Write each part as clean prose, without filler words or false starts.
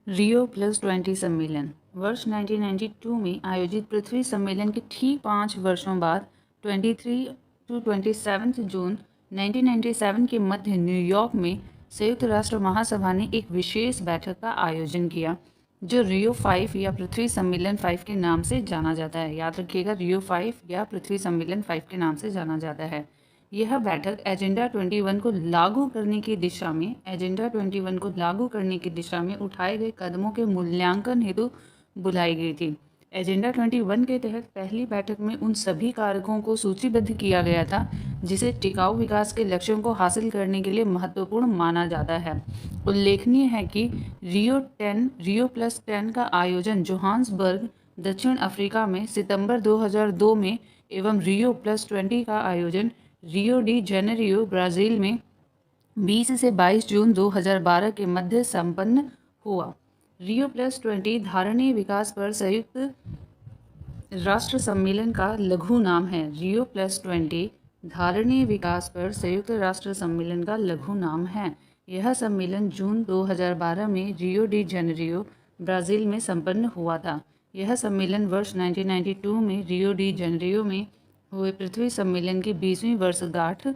रियो+20 सम्मेलन वर्ष 1992 में आयोजित पृथ्वी सम्मेलन के ठीक 5 वर्षों बाद 23 to 27 जून 1997 के मध्य न्यूयॉर्क में संयुक्त राष्ट्र महासभा ने एक विशेष बैठक का आयोजन किया, जो रियो 5 या पृथ्वी सम्मेलन 5 के नाम से जाना जाता है। याद रखिएगा, रियो 5 या पृथ्वी सम्मेलन 5 के नाम से जाना जाता है। यह बैठक एजेंडा 21 को लागू करने की दिशा में उठाए गए कदमों के मूल्यांकन हेतु बुलाई गई थी। एजेंडा 21 के तहत पहली बैठक में उन सभी कारकों को सूचीबद्ध किया गया था जिसे टिकाऊ विकास के लक्ष्यों को हासिल करने के लिए महत्वपूर्ण माना जाता है। उल्लेखनीय है कि रियो+10 का आयोजन जोहान्सबर्ग, दक्षिण अफ्रीका में सितंबर 2002 में एवं रियो+20 का आयोजन रियो डी जेनेरियो, ब्राज़ील में 20 से 22 जून 2012 के मध्य संपन्न हुआ। रियो+20 धारणीय विकास पर संयुक्त राष्ट्र सम्मेलन का लघु नाम है। रियो+20 धारणीय विकास पर संयुक्त राष्ट्र सम्मेलन का लघु नाम है। यह सम्मेलन जून 2012 में रियो डी जेनेरियो, ब्राज़ील में संपन्न हुआ था। यह सम्मेलन वर्ष 1992 में रियो डी जेनेरियो में हुए पृथ्वी सम्मेलन की 20वीं वर्षगांठ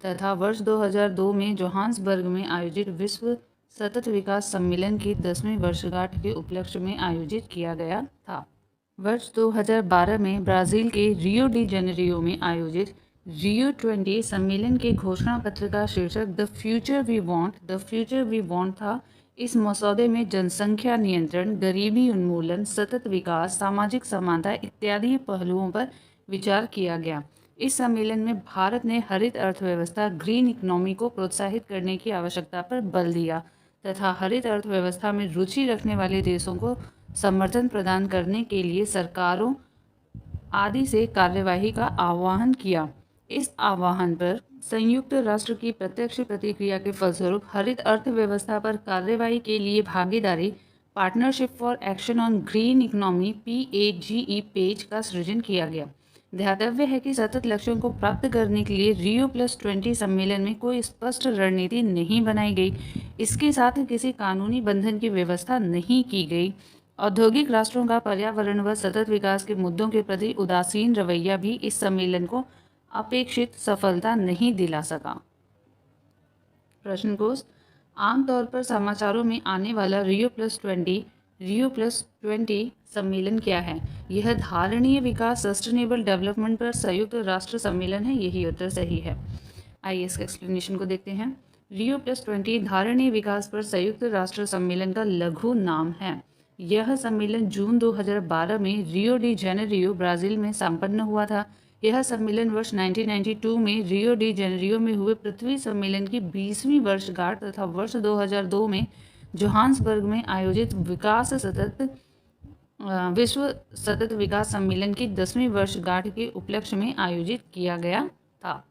तथा वर्ष 2002 में जोहान्सबर्ग में आयोजित विश्व सतत विकास सम्मेलन की 10वीं वर्षगांठ के उपलक्ष्य में आयोजित किया गया था। वर्ष 2012 में ब्राज़ील के रियो डी जेनेरियो में आयोजित रियो+20 सम्मेलन के घोषणा पत्र का शीर्षक द फ्यूचर वी वांट था। इस मसौदे में जनसंख्या नियंत्रण, गरीबी उन्मूलन, सतत विकास, सामाजिक समानता इत्यादि पहलुओं पर विचार किया गया। इस सम्मेलन में भारत ने हरित अर्थव्यवस्था ग्रीन इकोनॉमी को प्रोत्साहित करने की आवश्यकता पर बल दिया तथा हरित अर्थव्यवस्था में रुचि रखने वाले देशों को समर्थन प्रदान करने के लिए सरकारों आदि से कार्यवाही का आह्वान किया। इस आह्वान पर संयुक्त राष्ट्र की प्रत्यक्ष प्रतिक्रिया के फलस्वरूप हरित अर्थव्यवस्था पर कार्यवाही के लिए भागीदारी partnership for action on green economy PAGE page का सृजन किया गया। ध्यातव्य है कि सतत लक्ष्यों को प्राप्त करने के लिए रियो+20 सम्मेलन में कोई स्पष्ट रणनीति नहीं बनाई गई। इसके साथ किसी कानूनी बंधन की व्यवस्था नहीं की गई। औद्योगिक राष्ट्रों का पर्यावरण व सतत विकास के मुद्दों के प्रति उदासीन रवैया भी इस सम्मेलन को अपेक्षित सफलता नहीं दिला सका। प्रश्न कोश: आमतौर पर समाचारों में आने वाला रियो+20 सम्मेलन क्या है? यह धारणीय विकास सस्टेनेबल डेवलपमेंट पर संयुक्त राष्ट्र सम्मेलन है। यही उत्तर सही है। आइए इसके एक्सप्लेनेशन को देखते हैं। रियो+20 धारणीय विकास पर संयुक्त राष्ट्र सम्मेलन का लघु नाम है। यह सम्मेलन जून 2012 में रियो डी जेनेरियो, ब्राज़ील में संपन्न हुआ था। यह सम्मेलन वर्ष 1992 में रियो डी जेनेरियो में हुए पृथ्वी सम्मेलन की 20वीं वर्षगांठ तथा वर्ष 2002 में जोहान्सबर्ग में आयोजित विश्व सतत विकास सम्मेलन की 10वीं वर्षगांठ के उपलक्ष्य में आयोजित किया गया था।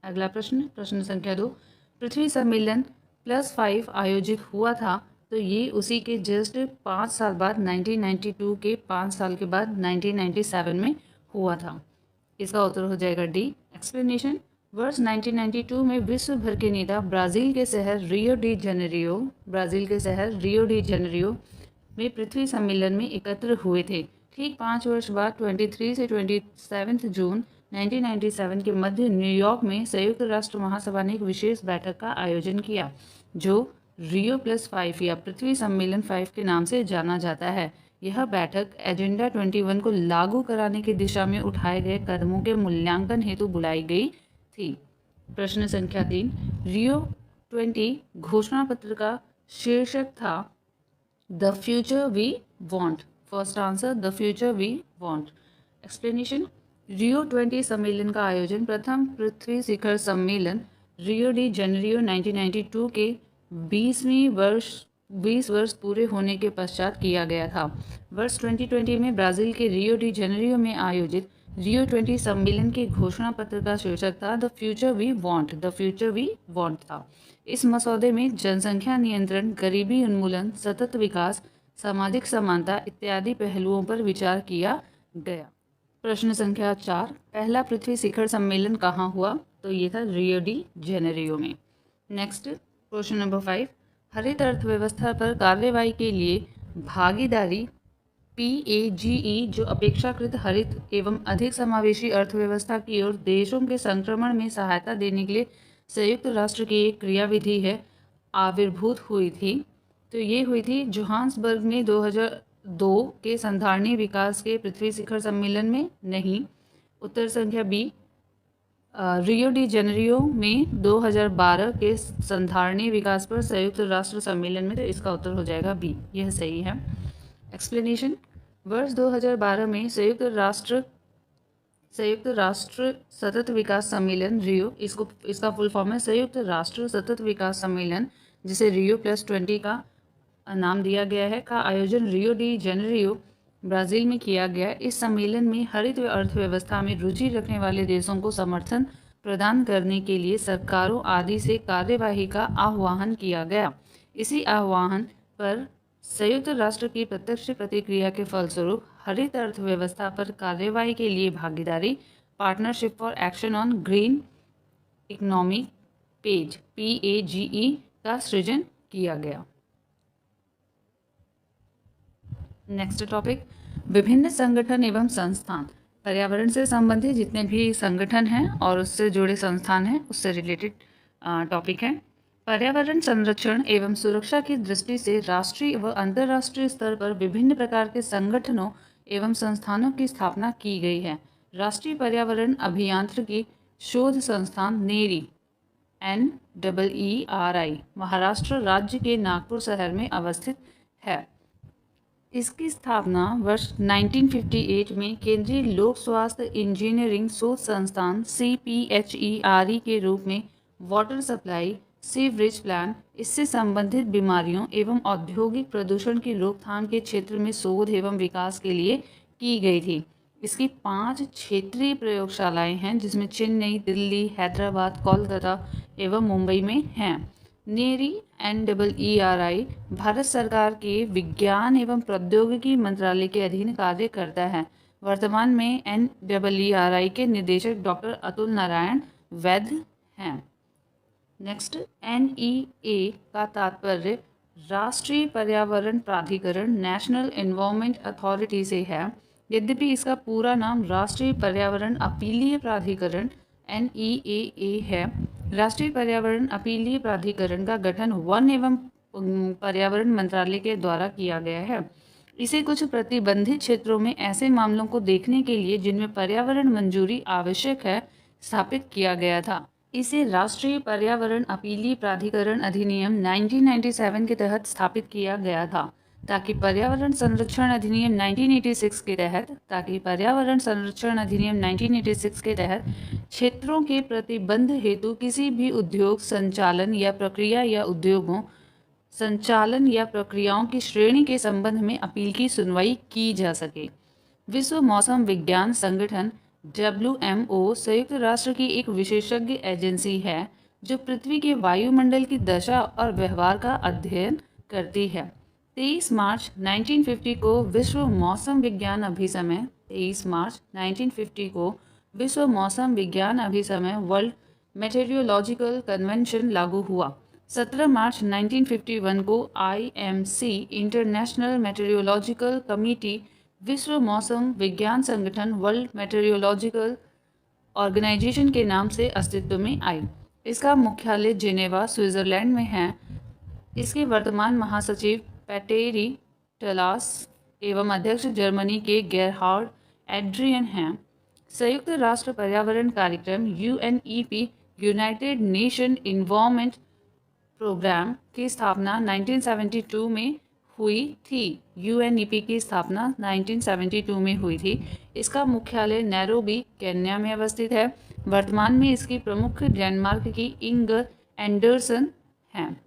अगला प्रश्न संख्या 2। पृथ्वी सम्मेलन +5 आयोजित हुआ था, तो ये उसी के जस्ट 5 साल बाद 1992 के 5 साल के बाद 1997 में हुआ था। इसका उत्तर हो जाएगा डी। एक्सप्लेनेशन: वर्ष 1992 में विश्व भर के नेता ब्राज़ील के शहर रियो डी जेनेरियो में पृथ्वी सम्मेलन में एकत्र हुए थे। ठीक 5 वर्ष बाद 23 से 27 जून 1997 के मध्य न्यूयॉर्क में संयुक्त राष्ट्र महासभा ने एक विशेष बैठक का आयोजन किया, जो रियो+5 या पृथ्वी सम्मेलन 5 के नाम से जाना जाता है। यह बैठक एजेंडा 21 को लागू कराने की दिशा में उठाए गए कदमों के मूल्यांकन हेतु बुलाई गई थी। प्रश्न संख्या 3। रियो+20 घोषणा पत्र का शीर्षक था the future we want. First answer, the future we want. Explanation: रियो+20 सम्मेलन का आयोजन प्रथम पृथ्वी शिखर सम्मेलन रियो डी जेनेरियो 1992 के 20 वर्ष पूरे होने के पश्चात किया गया था। वर्ष 2020 में ब्राज़ील के रियो डी जेनेरियो में आयोजित रियो+20 सम्मेलन के घोषणा पत्र का शीर्षक था द फ्यूचर वी वांट था। इस मसौदे में जनसंख्या नियंत्रण, गरीबी उन्मूलन, सतत विकास, सामाजिक समानता इत्यादि पहलुओं पर विचार किया गया। प्रश्न संख्या 4। पहला पृथ्वी शिखर सम्मेलन कहाँ हुआ? तो ये था रियो डी जेनेरियो में। Next question number 5। हरित अर्थव्यवस्था पर कार्रवाई के लिए भागीदारी PAGE, जो अपेक्षाकृत हरित एवं अधिक समावेशी अर्थव्यवस्था की ओर देशों के संक्रमण में सहायता देने के लिए संयुक्त राष्ट्र की एक क्रियाविधि है, आविर्भूत हुई थी। तो ये हुई थी जोहान्सबर्ग में 2002 के संधारणीय विकास के पृथ्वी शिखर सम्मेलन में नहीं। उत्तर संख्या बी। रियो डी जेनेरियो में 2012 के संधारणीय विकास पर संयुक्त राष्ट्र सम्मेलन में, तो इसका उत्तर हो जाएगा बी, यह सही है। एक्सप्लेनेशन। वर्ष 2012 में संयुक्त राष्ट्र सतत विकास सम्मेलन रियो, इसका फुल फॉर्म है संयुक्त राष्ट्र सतत विकास सम्मेलन, जिसे रियो +20 का नाम दिया गया है, का आयोजन रियो डी जेनेरियो ब्राज़ील में किया गया। इस सम्मेलन में हरित अर्थव्यवस्था में रुचि रखने वाले देशों को समर्थन प्रदान करने के लिए सरकारों आदि से कार्यवाही का आह्वान किया गया। इसी आह्वान पर संयुक्त राष्ट्र की प्रत्यक्ष प्रतिक्रिया के फलस्वरूप हरित अर्थव्यवस्था पर कार्यवाही के लिए भागीदारी partnership for action on green economic page PAGE का सृजन किया गया। नेक्स्ट टॉपिक, विभिन्न संगठन एवं संस्थान। पर्यावरण से संबंधित जितने भी संगठन हैं और उससे जुड़े संस्थान हैं, उससे रिलेटेड टॉपिक है। पर्यावरण संरक्षण एवं सुरक्षा की दृष्टि से राष्ट्रीय व अंतर्राष्ट्रीय स्तर पर विभिन्न प्रकार के संगठनों एवं संस्थानों की स्थापना की गई है। राष्ट्रीय पर्यावरण अभियांत्रिकी शोध संस्थान नेरी NEERI महाराष्ट्र राज्य के नागपुर शहर में अवस्थित है। इसकी स्थापना वर्ष 1958 में केंद्रीय लोक स्वास्थ्य इंजीनियरिंग शोध संस्थान CPHERE के रूप में वाटर सप्लाई, सीवरेज प्लान, इससे संबंधित बीमारियों एवं औद्योगिक प्रदूषण की रोकथाम के क्षेत्र में शोध एवं विकास के लिए की गई थी। इसकी 5 क्षेत्रीय प्रयोगशालाएं हैं, जिसमें चेन्नई, दिल्ली, हैदराबाद, कोलकाता एवं मुंबई में हैं। नेरी NEERI भारत सरकार के विज्ञान एवं प्रौद्योगिकी मंत्रालय के अधीन कार्य करता है। वर्तमान में NEERI के निदेशक डॉक्टर अतुल नारायण वैद्य हैं। नेक्स्ट, NEA का तात्पर्य राष्ट्रीय पर्यावरण प्राधिकरण नेशनल एनवायरनमेंट अथॉरिटी से है। यद्यपि इसका पूरा नाम राष्ट्रीय पर्यावरण अपीलीय प्राधिकरण NEAA है। राष्ट्रीय पर्यावरण अपीलीय प्राधिकरण का गठन वन एवं पर्यावरण मंत्रालय के द्वारा किया गया है। इसे कुछ प्रतिबंधित क्षेत्रों में ऐसे मामलों को देखने के लिए जिनमें पर्यावरण मंजूरी आवश्यक है, स्थापित किया गया था। इसे राष्ट्रीय पर्यावरण अपीलीय प्राधिकरण अधिनियम 1997 के तहत स्थापित किया गया था, ताकि पर्यावरण संरक्षण अधिनियम 1986 के तहत क्षेत्रों के प्रतिबंध हेतु किसी भी उद्योग संचालन या प्रक्रिया या उद्योगों संचालन या प्रक्रियाओं की श्रेणी के संबंध में अपील की सुनवाई की जा सके। विश्व मौसम विज्ञान संगठन WMO संयुक्त राष्ट्र की एक विशेषज्ञ एजेंसी है, जो पृथ्वी के वायुमंडल की दशा और व्यवहार का अध्ययन करती है। 23 मार्च 1950 को विश्व मौसम विज्ञान अभिसमय वर्ल्ड मेटेरियोलॉजिकल कन्वेंशन लागू हुआ। 17 मार्च 1951 को IMC इंटरनेशनल मेटेरियोलॉजिकल कमिटी विश्व मौसम विज्ञान संगठन वर्ल्ड मेटेरियोलॉजिकल ऑर्गेनाइजेशन के नाम से अस्तित्व में आई। इसका मुख्यालय जेनेवा, स्विट्जरलैंड में है। इसके वर्तमान महासचिव पेटेरी टलास एवं अध्यक्ष जर्मनी के गेरहार्ड एड्रियन हैं। संयुक्त राष्ट्र पर्यावरण कार्यक्रम UNEP united nation environment programme की स्थापना 1972 में हुई थी। UNEP की स्थापना 1972 में हुई थी। इसका मुख्यालय नैरोबी, केन्या में अवस्थित है। वर्तमान में इसकी प्रमुख डेनमार्क की इंगर एंडरसन हैं।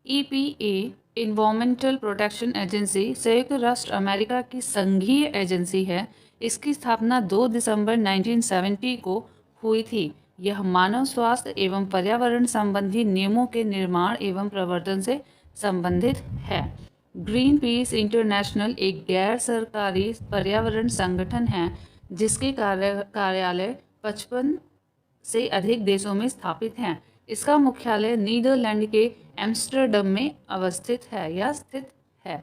EPA इन्वायरमेंटल प्रोटेक्शन एजेंसी संयुक्त राष्ट्र अमेरिका की संघीय एजेंसी है। इसकी स्थापना 2 दिसंबर 1970 को हुई थी। यह मानव स्वास्थ्य एवं पर्यावरण संबंधी नियमों के निर्माण एवं प्रवर्तन से संबंधित है। ग्रीन पीस इंटरनेशनल एक गैर सरकारी पर्यावरण संगठन है, जिसके कार्यालय 55 से अधिक देशों में स्थापित हैं। इसका मुख्यालय नीदरलैंड के एम्स्टर्डम में अवस्थित है या स्थित है।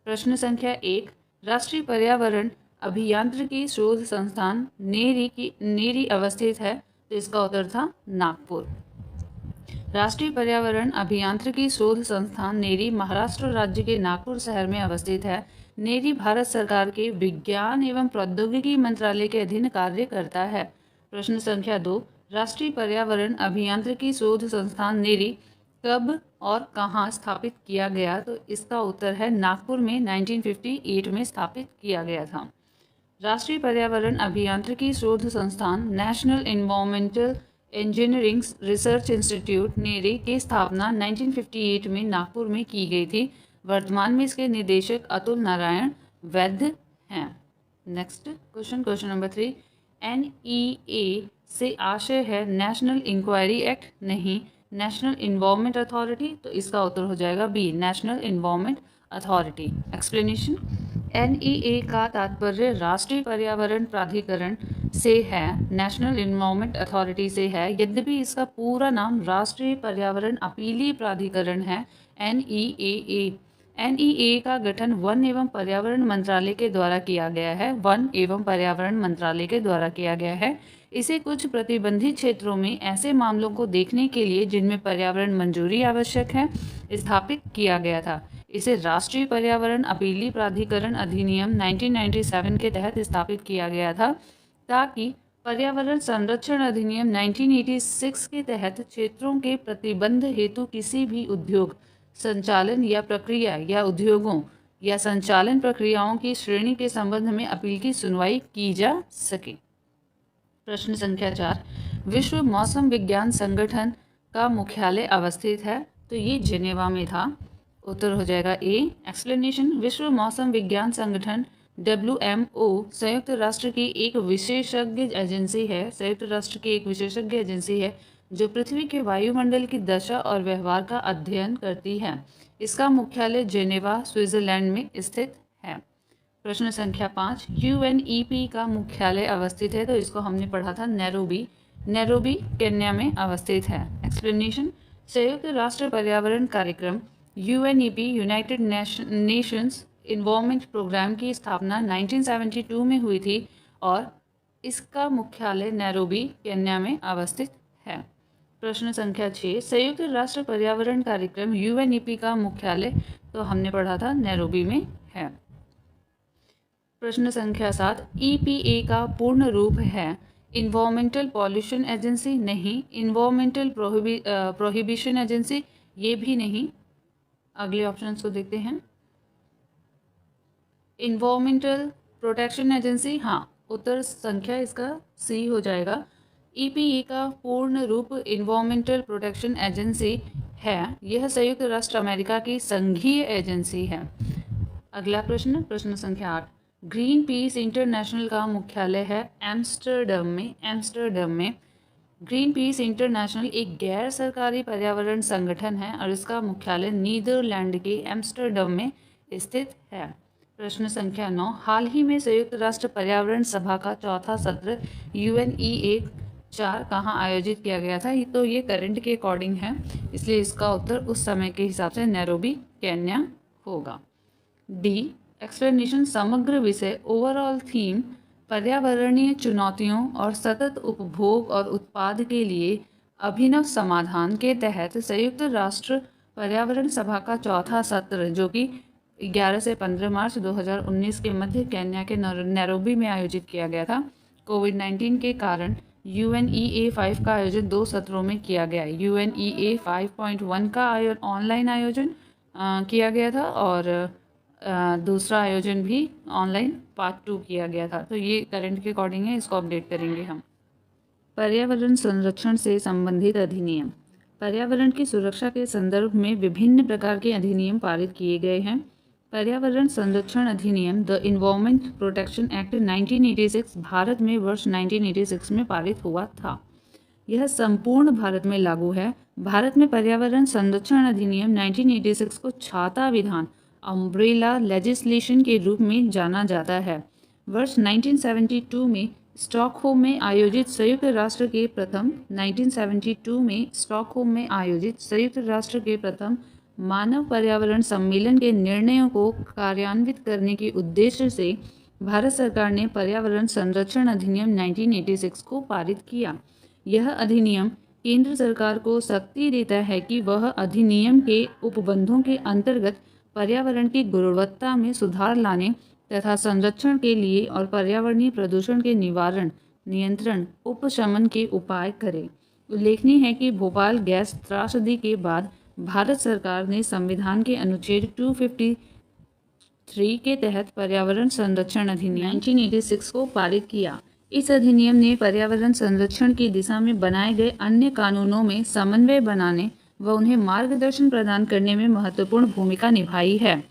प्रश्न संख्या 1, राष्ट्रीय पर्यावरण अभियांत्रिकी शोध संस्थान नेरी अवस्थित है, तो इसका उत्तर था नागपुर। राष्ट्रीय पर्यावरण अभियांत्रिकी शोध संस्थान नेरी महाराष्ट्र राज्य के नागपुर शहर में अवस्थित है। नेरी भारत सरकार के विज्ञान एवं प्रौद्योगिकी मंत्रालय के अधीन कार्य करता है। प्रश्न संख्या 2, राष्ट्रीय पर्यावरण अभियांत्रिकी शोध संस्थान नेरी कब और कहाँ स्थापित किया गया, तो इसका उत्तर है नागपुर में 1958 में स्थापित किया गया था। राष्ट्रीय पर्यावरण अभियांत्रिकी शोध संस्थान National Environmental Engineering Research Institute NEERI की स्थापना 1958 में नागपुर में की गई थी। वर्तमान में इसके निदेशक अतुल नारायण वैद्य हैं। Next question, question number 3, NEA से आशय है नेशनल इंक्वायरी एक्ट, नहीं नेशनल इन्वायरमेंट अथॉरिटी, तो इसका उत्तर हो जाएगा B, national environment authority. Explanation, NEA का तात्पर्य राष्ट्रीय पर्यावरण प्राधिकरण से है, नेशनल इन्वायरमेंट अथॉरिटी से है। यद्यपि इसका पूरा नाम राष्ट्रीय पर्यावरण अपीलीय प्राधिकरण है, NEAA। NEA का गठन वन एवं पर्यावरण मंत्रालय के द्वारा किया गया है, वन एवं पर्यावरण मंत्रालय के द्वारा किया गया है। इसे कुछ प्रतिबंधित क्षेत्रों में ऐसे मामलों को देखने के लिए जिनमें पर्यावरण मंजूरी आवश्यक है स्थापित किया गया था। इसे राष्ट्रीय पर्यावरण अपीलीय प्राधिकरण अधिनियम 1997 के तहत स्थापित किया गया था, ताकि पर्यावरण संरक्षण अधिनियम 1986 के तहत क्षेत्रों के प्रतिबंध हेतु किसी भी उद्योग संचालन या प्रक्रिया या उद्योगों या संचालन प्रक्रियाओं की श्रेणी के संबंध में अपील की सुनवाई की जा सके। प्रश्न संख्या 4, विश्व मौसम विज्ञान संगठन का मुख्यालय अवस्थित है, तो ये जिनेवा में था। उत्तर हो जाएगा ए। एक्सप्लेनेशन, विश्व मौसम विज्ञान संगठन WMO संयुक्त राष्ट्र की एक विशेषज्ञ एजेंसी है, संयुक्त राष्ट्र की एक विशेषज्ञ एजेंसी है जो पृथ्वी के वायुमंडल की दशा और व्यवहार का अध्ययन करती है। इसका मुख्यालय जेनेवा स्विट्जरलैंड में स्थित है। प्रश्न संख्या 5, UNEP का मुख्यालय अवस्थित है, तो इसको हमने पढ़ा था नैरोबी केन्या में अवस्थित है। एक्सप्लेनेशन, संयुक्त राष्ट्र पर्यावरण कार्यक्रम UNEP united nations environment programme की स्थापना 1972 में हुई थी और इसका मुख्यालय नैरोबी केन्या में अवस्थित है। प्रश्न संख्या 6, संयुक्त राष्ट्र पर्यावरण कार्यक्रम UNEP का मुख्यालय, तो हमने पढ़ा था नैरोबी में है। प्रश्न संख्या 7, EPA का पूर्ण रूप है इन्वायरमेंटल पॉल्यूशन एजेंसी, नहीं इन्वायरमेंटल प्रोहिबिशन एजेंसी, ये भी नहीं। अगले ऑप्शंस को देखते हैं। इन्वायरमेंटल प्रोटेक्शन एजेंसी, हाँ, उत्तर संख्या इसका सी हो जाएगा। EPA का पूर्ण रूप इन्वायरमेंटल प्रोटेक्शन एजेंसी है। यह संयुक्त राष्ट्र अमेरिका की संघीय एजेंसी है। अगला प्रश्न, प्रश्न संख्या 8, ग्रीन पीस इंटरनेशनल का मुख्यालय है एम्स्टर्डम में। ग्रीन पीस इंटरनेशनल एक गैर सरकारी पर्यावरण संगठन है और इसका मुख्यालय नीदरलैंड के एम्स्टर्डम में स्थित है। प्रश्न संख्या 9, हाल ही में संयुक्त राष्ट्र पर्यावरण सभा का चौथा सत्र UNEA 4 कहाँ आयोजित किया गया था, तो ये करंट के अकॉर्डिंग है, इसलिए इसका उत्तर उस समय के हिसाब से नैरोबी केन्या होगा। डी। एक्सप्लेनेशन, समग्र विषय ओवरऑल थीम पर्यावरणीय चुनौतियों और सतत उपभोग और उत्पाद के लिए अभिनव समाधान के तहत संयुक्त राष्ट्र पर्यावरण सभा का चौथा सत्र, जो कि 11 से 15 मार्च 2019 के मध्य केन्या के नैरोबी में आयोजित किया गया था। कोविड-19 के कारण UNEA 5 का आयोजन 2 सत्रों में किया गया। UNEA 5.1 का ऑनलाइन आयोजन किया गया था और दूसरा आयोजन भी ऑनलाइन पार्ट 2 किया गया था। तो ये करंट के अकॉर्डिंग है, इसको अपडेट करेंगे हम। पर्यावरण संरक्षण से संबंधित अधिनियम, पर्यावरण की सुरक्षा के संदर्भ में विभिन्न प्रकार के अधिनियम पारित किए गए हैं। पर्यावरण संरक्षण अधिनियम the environment protection act 1986 Bharat में वर्ष 1986 में पारित हुआ था। यह संपूर्ण भारत में लागू है। भारत में पर्यावरण संरक्षण अधिनियम 1986 को छाता विधान अम्ब्रेला लेजिस्लेशन के रूप में जाना जाता है। वर्ष 1972 में स्टॉकहोम में आयोजित संयुक्त राष्ट्र के प्रथम 1972 में स्टॉकहोम में आयोजित संयुक्त राष्ट्र के प्रथम मानव पर्यावरण सम्मेलन के निर्णयों को कार्यान्वित करने के उद्देश्य से भारत सरकार ने पर्यावरण संरक्षण अधिनियम 1986 को पारित किया। यह अधिनियम केंद्र सरकार को शक्ति देता है कि वह अधिनियम के उपबंधों के अंतर्गत पर्यावरण की गुणवत्ता में सुधार लाने तथा संरक्षण के लिए और पर्यावरणीय प्रदूषण के निवारण, नियंत्रण, उपशमन के उपाय करे। उल्लेखनीय है कि भोपाल गैस त्रासदी के बाद भारत सरकार ने संविधान के अनुच्छेद 253 के तहत पर्यावरण संरक्षण अधिनियम 1986 को पारित किया। इस अधिनियम ने पर्यावरण संरक्षण की दिशा में बनाए गए अन्य कानूनों में समन्वय बनाने व उन्हें मार्गदर्शन प्रदान करने में महत्वपूर्ण भूमिका निभाई है।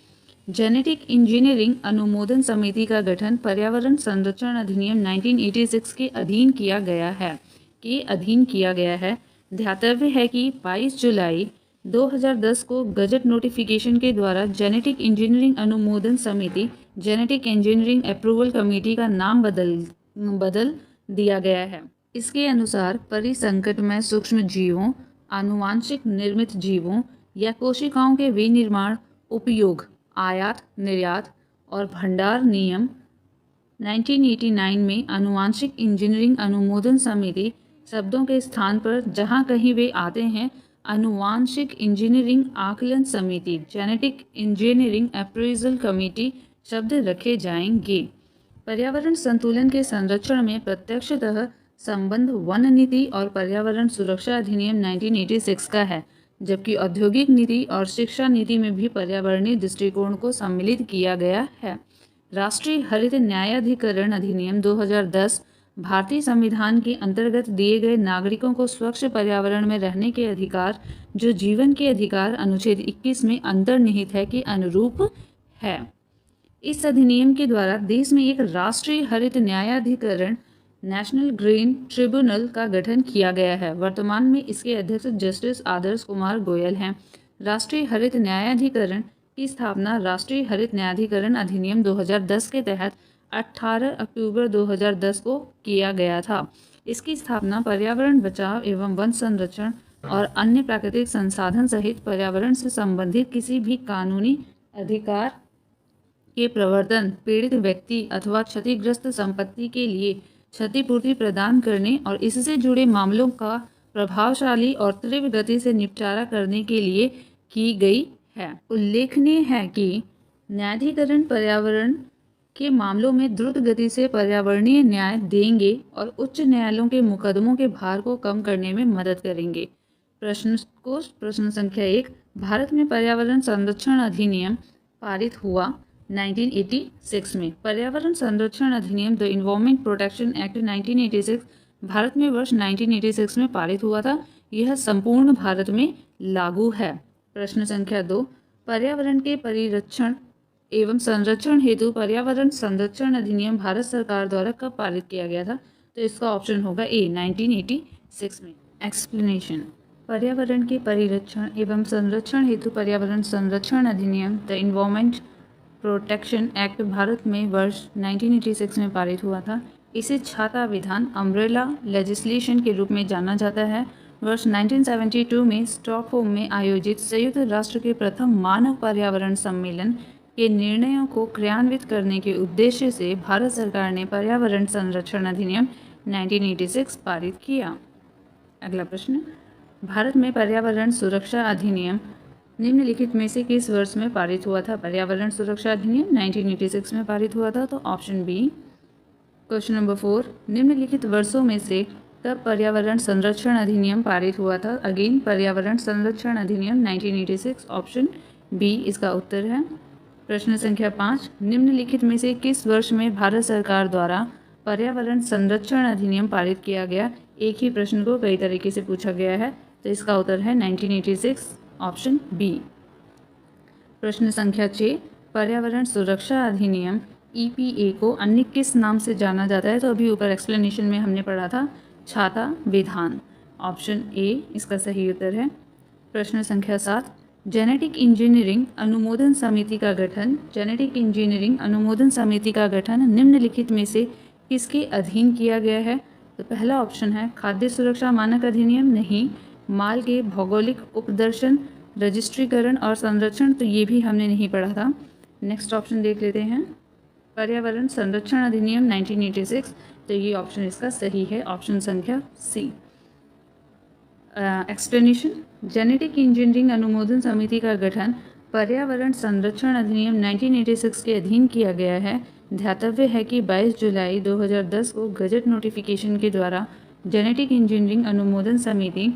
जेनेटिक इंजीनियरिंग अनुमोदन समिति का गठन पर्यावरण संरक्षण अधिनियम 1986 के अधीन किया गया है। ध्यातव्य है कि 22 जुलाई 2010 को गजट नोटिफिकेशन के द्वारा जेनेटिक इंजीनियरिंग अनुमोदन समिति जेनेटिक इंजीनियरिंग अप्रूवल कमेटी का नाम बदल दिया गया है। इसके अनुसार परिसंकटमय सूक्ष्म जीवों, आनुवांशिक निर्मित जीवों या कोशिकाओं के विनिर्माण, उपयोग, आयात, निर्यात और भंडार नियम 1989 में आनुवांशिक इंजीनियरिंग अनुमोदन समिति शब्दों के स्थान पर जहां कहीं वे आते हैं आनुवांशिक इंजीनियरिंग आकलन समिति जेनेटिक इंजीनियरिंग अप्रेजल कमेटी शब्द रखे जाएंगे। पर्यावरण संतुलन के संरक्षण में प्रत्यक्षतः संबंध वन नीति और पर्यावरण सुरक्षा अधिनियम 1986 का है, जबकि औद्योगिक नीति और शिक्षा नीति में भी पर्यावरणीय दृष्टिकोण को सम्मिलित किया गया है। राष्ट्रीय हरित न्यायाधिकरण अधिनियम 2010 भारतीय संविधान के अंतर्गत दिए गए नागरिकों को स्वच्छ पर्यावरण में रहने के अधिकार, जो जीवन के अधिकार अनुच्छेद 21 में अंतर्निहित है, के अनुरूप है। इस अधिनियम के द्वारा देश में एक राष्ट्रीय हरित न्यायाधिकरण नेशनल ग्रीन ट्रिब्यूनल का गठन किया गया है। वर्तमान में इसके अध्यक्ष जस्टिस आदर्श कुमार गोयल हैं। राष्ट्रीय हरित न्यायाधिकरण की स्थापना राष्ट्रीय हरित न्यायाधिकरण अधिनियम 2010 के तहत 18 अक्टूबर 2010 को किया गया था। इसकी स्थापना पर्यावरण बचाव एवं वन संरक्षण और अन्य प्राकृतिक संसाधन सहित पर्यावरण से संबंधित किसी भी कानूनी अधिकार के प्रवर्तन, पीड़ित व्यक्ति अथवा क्षतिग्रस्त संपत्ति के लिए क्षतिपूर्ति प्रदान करने और इससे जुड़े मामलों का प्रभावशाली और तीव्र गति से निपटारा करने के लिए की गई है। उल्लेखनीय है कि न्यायाधिकरण पर्यावरण के मामलों में द्रुत गति से पर्यावरणीय न्याय देंगे और उच्च न्यायालयों के मुकदमों के भार को कम करने में मदद करेंगे। प्रश्न संख्या 1, भारत में पर्यावरण संरक्षण अधिनियम पारित हुआ 1986 में। पर्यावरण संरक्षण अधिनियम the environment protection act 1986 Bharat में वर्ष 1986 में पारित हुआ था। यह संपूर्ण भारत में लागू है। प्रश्न संख्या 2, पर्यावरण के परिरक्षण एवं संरक्षण हेतु पर्यावरण संरक्षण अधिनियम भारत सरकार द्वारा कब पारित किया गया था? तो इसका ऑप्शन होगा ए 1986 में। एक्सप्लेनेशन। पर्यावरण के परिरक्षण एवं संरक्षण हेतु पर्यावरण संरक्षण अधिनियम the environment protection act Bharat में वर्ष 1986 में पारित हुआ था। इसे छाता विधान अम्ब्रेला लेजिस्लेशन के रूप में जाना जाता है। वर्ष 1972 में स्टॉकहोम में आयोजित संयुक्त राष्ट्र के प्रथम मानव पर्यावरण सम्मेलन के निर्णयों को क्रियान्वित करने के उद्देश्य से भारत सरकार ने पर्यावरण संरक्षण अधिनियम 1986 पारित किया। अगला प्रश्न, भारत में पर्यावरण सुरक्षा अधिनियम निम्नलिखित में से किस वर्ष में पारित हुआ था? पर्यावरण सुरक्षा अधिनियम 1986 में पारित हुआ था, तो ऑप्शन बी। क्वेश्चन नंबर 4, निम्नलिखित वर्षों में से कब पर्यावरण संरक्षण अधिनियम पारित हुआ था? अगेन पर्यावरण संरक्षण अधिनियम 1986, ऑप्शन बी इसका उत्तर है। प्रश्न संख्या 5, निम्नलिखित में से किस वर्ष में भारत सरकार द्वारा पर्यावरण संरक्षण अधिनियम पारित किया गया? एक ही प्रश्न को कई तरीके से पूछा गया है, तो इसका उत्तर है 1986, ऑप्शन बी। प्रश्न संख्या 6, पर्यावरण सुरक्षा अधिनियम EPA को अन्य किस नाम से जाना जाता है? तो अभी ऊपर एक्सप्लेनेशन में हमने पढ़ा था छाता विधान, ऑप्शन ए इसका सही उत्तर है। प्रश्न संख्या 7, जेनेटिक इंजीनियरिंग अनुमोदन समिति का गठन। जेनेटिक इंजीनियरिंग अनुमोदन समिति का गठन निम्नलिखित में से किसके अधीन किया गया है? तो पहला ऑप्शन है खाद्य सुरक्षा मानक अधिनियम, नहीं। माल के भौगोलिक उपदर्शन, रजिस्ट्रीकरण और संरक्षण, तो ये भी हमने नहीं पढ़ा था। नेक्स्ट ऑप्शन देख लेते हैं, पर्यावरण संरक्षण अधिनियम 1986, तो ये ऑप्शन इसका सही है, ऑप्शन संख्या सी। एक्सप्लेनेशन, जेनेटिक इंजीनियरिंग अनुमोदन समिति का गठन पर्यावरण संरक्षण अधिनियम 1986 के अधीन किया गया है। ध्यातव्य है कि 22 जुलाई 2010 को गजट नोटिफिकेशन के द्वारा जेनेटिक इंजीनियरिंग अनुमोदन समिति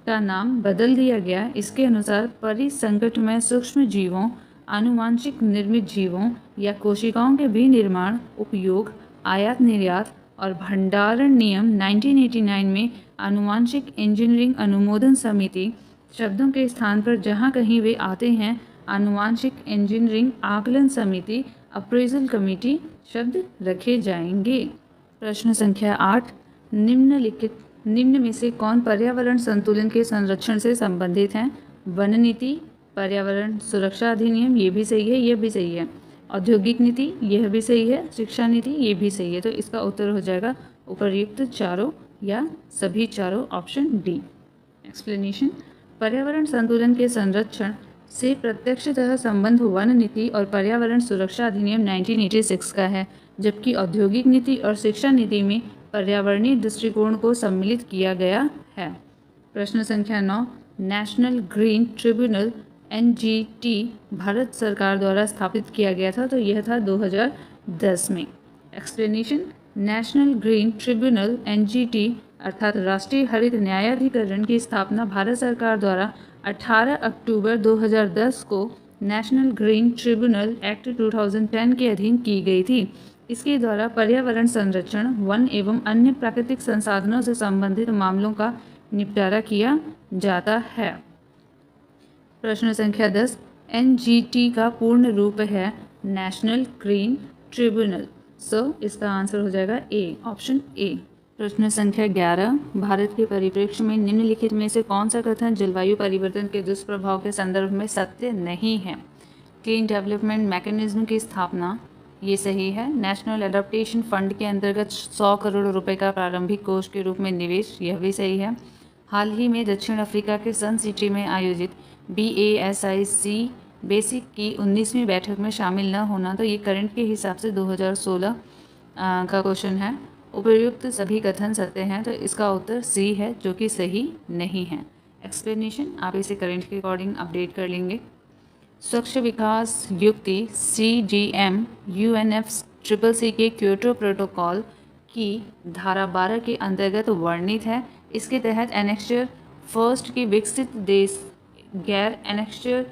का नाम बदल दिया गया। इसके अनुसार परिसंकटमय सूक्ष्म जीवों, आनुवांशिक निर्मित जीवों या कोशिकाओं के विनिर्माण, उपयोग, आयात निर्यात और भंडारण नियम 1989 में आनुवांशिक इंजीनियरिंग अनुमोदन समिति शब्दों के स्थान पर जहां कहीं वे आते हैं आनुवांशिक इंजीनियरिंग आकलन समिति, अप्रेजल कमेटी शब्द रखे जाएंगे। प्रश्न संख्या 8, निम्न में से कौन पर्यावरण संतुलन के संरक्षण से संबंधित हैं? वन नीति, पर्यावरण सुरक्षा अधिनियम, ये भी सही है, ये भी सही है। औद्योगिक नीति, यह भी सही है। शिक्षा नीति, ये भी सही है। तो इसका उत्तर हो जाएगा उपर्युक्त चारों या सभी चारों, ऑप्शन डी। एक्सप्लेनेशन, पर्यावरण संतुलन के संरक्षण से प्रत्यक्षतः संबंध वन नीति और पर्यावरण सुरक्षा अधिनियम 1986 का है, जबकि औद्योगिक नीति और शिक्षा नीति में पर्यावरणीय दृष्टिकोण को सम्मिलित किया गया है। प्रश्न संख्या 9, national green tribunal NGT Bharat सरकार द्वारा स्थापित किया गया था, तो यह था 2010 में। Explanation, national green tribunal NGT अर्थात राष्ट्रीय हरित न्यायाधिकरण की स्थापना भारत सरकार द्वारा 18 अक्टूबर 2010 को नेशनल ग्रीन ट्रिब्यूनल एक्ट 2010 के अधीन की गई थी। इसके द्वारा पर्यावरण संरक्षण, वन एवं अन्य प्राकृतिक संसाधनों से संबंधित मामलों का निपटारा किया जाता है। प्रश्न संख्या 10, NGT का पूर्ण रूप है नेशनल ग्रीन ट्रिब्यूनल, सो इसका आंसर हो जाएगा ए, ऑप्शन ए। प्रश्न संख्या 11, भारत के परिप्रेक्ष्य में निम्नलिखित में से कौन सा कथन जलवायु परिवर्तन के दुष्प्रभाव के संदर्भ में सत्य नहीं है? क्लीन डेवलपमेंट मैकेनिज्म की स्थापना, ये सही है। नेशनल एडाप्टेशन फंड के अंतर्गत 100 करोड़ रुपए का प्रारंभिक कोष के रूप में निवेश, यह भी सही है। हाल ही में दक्षिण अफ्रीका के सन सिटी में आयोजित BASIC बेसिक की 19वीं बैठक में शामिल न होना, तो ये करंट के हिसाब से 2016 का क्वेश्चन है। उपर्युक्त सभी कथन सत्य हैं, तो इसका उत्तर सी है, जो कि सही नहीं है। एक्सप्लेनेशन, आप इसे करंट के अकॉर्डिंग अपडेट कर लेंगे। स्वच्छ विकास युक्ति CGM UNFCCC के क्योटो प्रोटोकॉल की धारा 12 के अंतर्गत वर्णित है। इसके तहत एनेक्स्चर फर्स्ट के विकसित देश गैर एनेक्स्चर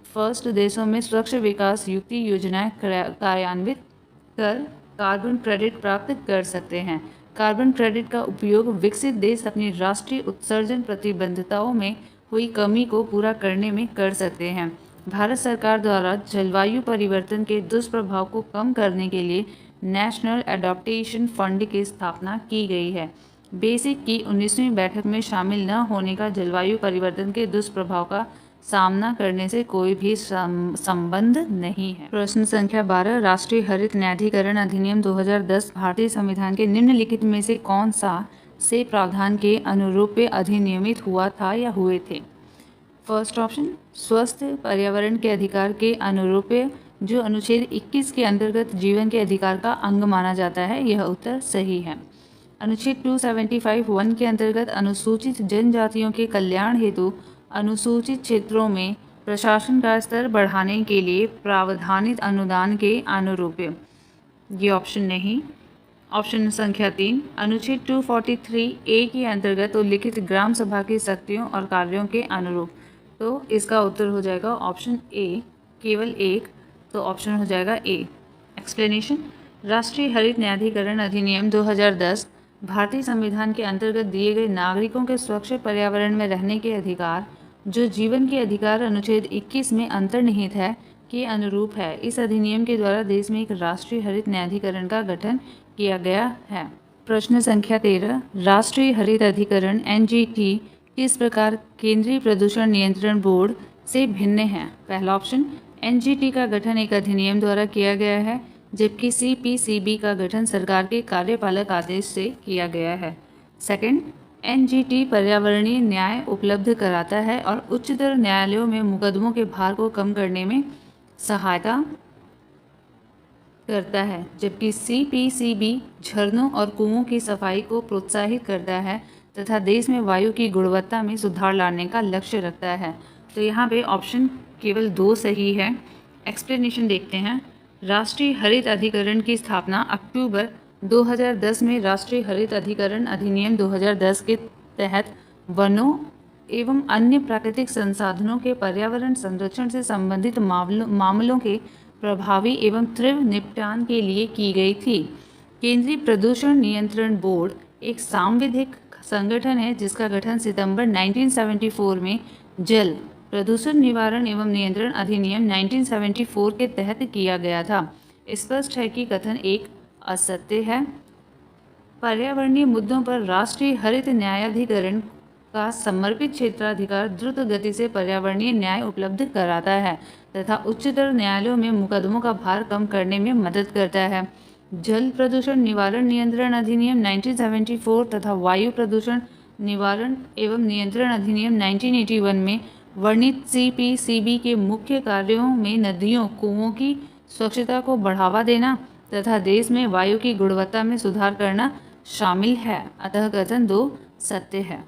फर्स्ट देशों में स्वच्छ विकास युक्ति योजनाएं कार्यान्वित कर कार्बन क्रेडिट प्राप्त कर सकते हैं। कार्बन क्रेडिट का उपयोग विकसित देश अपनी राष्ट्रीय उत्सर्जन प्रतिबद्धताओं में हुई कमी को पूरा करने में कर सकते हैं। भारत सरकार द्वारा जलवायु परिवर्तन के दुष्प्रभाव को कम करने के लिए नेशनल एडाप्टेशन फंड की स्थापना की गई है। बेसिक की 19वीं बैठक में शामिल न होने का जलवायु परिवर्तन के दुष्प्रभाव का सामना करने से कोई भी संबंध नहीं है। प्रश्न संख्या 12, राष्ट्रीय हरित न्यायाधिकरण अधिनियम 2010 भारतीय संविधान के निम्नलिखित में से कौन सा से प्रावधान के अनुरूप अधिनियमित हुआ था या हुए थे? फर्स्ट ऑप्शन, स्वस्थ पर्यावरण के अधिकार के अनुरूप, जो अनुच्छेद 21 के अंतर्गत जीवन के अधिकार का अंग माना जाता है, यह उत्तर सही है। अनुच्छेद 275(1) के अंतर्गत अनुसूचित जनजातियों के कल्याण हेतु अनुसूचित क्षेत्रों में प्रशासन का स्तर बढ़ाने के लिए प्रावधानित अनुदान के अनुरूप, ये ऑप्शन नहीं। ऑप्शन संख्या 3, अनुच्छेद 243(a) के अंतर्गत उल्लिखित ग्राम सभा की शक्तियों और कार्यों के अनुरूप, तो इसका उत्तर हो जाएगा ऑप्शन ए, केवल एक, तो ऑप्शन हो जाएगा ए। एक्सप्लेनेशन, राष्ट्रीय हरित न्यायाधिकरण अधिनियम 2010 भारतीय संविधान के अंतर्गत दिए गए नागरिकों के स्वच्छ पर्यावरण में रहने के अधिकार, जो जीवन के अधिकार अनुच्छेद 21 में अंतर्निहित है, के अनुरूप है। इस अधिनियम के द्वारा देश में एक राष्ट्रीय हरित न्यायाधिकरण का गठन किया गया है। प्रश्न संख्या 13, राष्ट्रीय हरित अधिकरण NGT किस प्रकार केंद्रीय प्रदूषण नियंत्रण बोर्ड से भिन्न है? पहला ऑप्शन, NGT का गठन एक अधिनियम द्वारा किया गया है। जबकि CPCB का गठन सरकार के कार्यपालक आदेश से किया गया है। सेकंड, NGT पर्यावरणीय न्याय उपलब्ध कराता है और उच्चतर न्यायालयों में मुकदमों के भार को कम करने में सहायता करता है, जबकि CPCB झरनों और कुओं की सफाई को प्रोत्साहित करता है तथा देश में वायु की गुणवत्ता में सुधार लाने का लक्ष्य रखता है। तो यहाँ पे ऑप्शन केवल 2 सही है। एक्सप्लेनेशन देखते हैं। राष्ट्रीय हरित अधिकरण की स्थापना अक्टूबर 2010 में राष्ट्रीय हरित अधिकरण अधिनियम 2010 के तहत वनों एवं अन्य प्राकृतिक संसाधनों के पर्यावरण संरक्षण से संबंधित मामलों के प्रभावी एवं तीव्र निपटान के लिए की गई थी। केंद्रीय प्रदूषण नियंत्रण बोर्ड एक सांविधिक संगठन है जिसका गठन सितंबर 1974 में जल प्रदूषण निवारण एवं नियंत्रण अधिनियम 1974 के तहत किया गया था। स्पष्ट है कि कथन एक असत्य है। पर्यावरणीय मुद्दों पर राष्ट्रीय हरित न्यायाधिकरण का समर्पित क्षेत्राधिकार द्रुत गति से पर्यावरणीय न्याय उपलब्ध कराता है तथा उच्चतर न्यायालयों में मुकदमों का भार कम करने में मदद करता है। जल प्रदूषण निवारण नियंत्रण अधिनियम 1974 तथा वायु प्रदूषण निवारण एवं नियंत्रण अधिनियम 1981 में वर्णित CPCB के मुख्य कार्यों में नदियों, कुओं की स्वच्छता को बढ़ावा देना तथा देश में वायु की गुणवत्ता में सुधार करना शामिल है। अतः कथन 2 सत्य है।